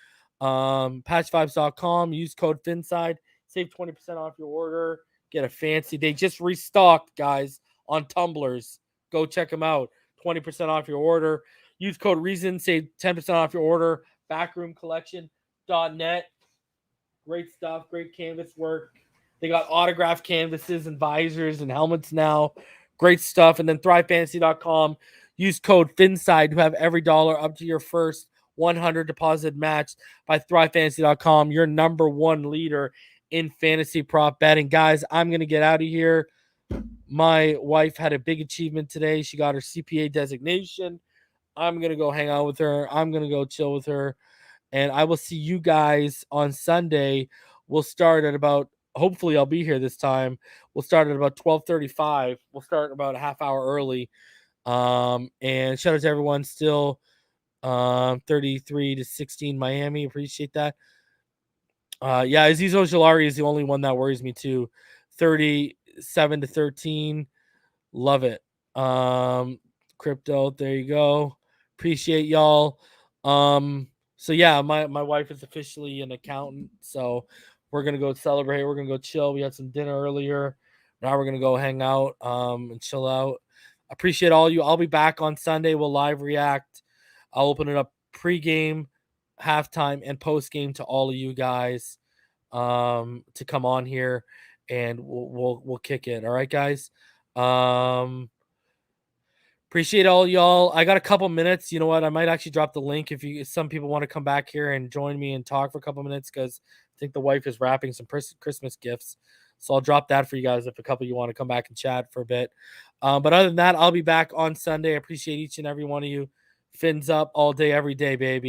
Patchvibes.com. Use code Finside. Save 20% off your order. Get a fancy. They just restocked, guys, on tumblers. Go check them out. 20% off your order. Use code Reason. Save 10% off your order. Backroomcollection.net. Great stuff. Great canvas work. They got autographed canvases and visors and helmets now. Great stuff. And then thrivefantasy.com. Use code Finside to have every dollar up to your first 100 deposit matched by thrivefantasy.com, your number one leader in fantasy prop betting. Guys, I'm going to get out of here. My wife had a big achievement today. She got her CPA designation. I'm going to go hang out with her. I'm going to go chill with her. And I will see you guys on Sunday. We'll start at about, hopefully I'll be here this time. We'll start at about 12:35. We'll start about a half hour early. And shout out to everyone still 33-16 Miami. Appreciate that. Yeah, Aziz Ojolari is the only one that worries me too. 37-13. Love it. Crypto, there you go. Appreciate y'all. So yeah, my wife is officially an accountant, so we're gonna go celebrate. We're gonna go chill. We had some dinner earlier. Now we're gonna go hang out and chill out. Appreciate all you. I'll be back on Sunday. We'll live react. I'll open it up pregame, halftime, and postgame to all of you guys to come on here and we'll kick it. All right, guys. Appreciate all y'all. I got a couple minutes. You know what? I might actually drop the link if some people want to come back here and join me and talk for a couple minutes because I think the wife is wrapping some Christmas gifts. So I'll drop that for you guys if a couple of you want to come back and chat for a bit. But other than that, I'll be back on Sunday. I appreciate each and every one of you. Fins up all day, every day, baby.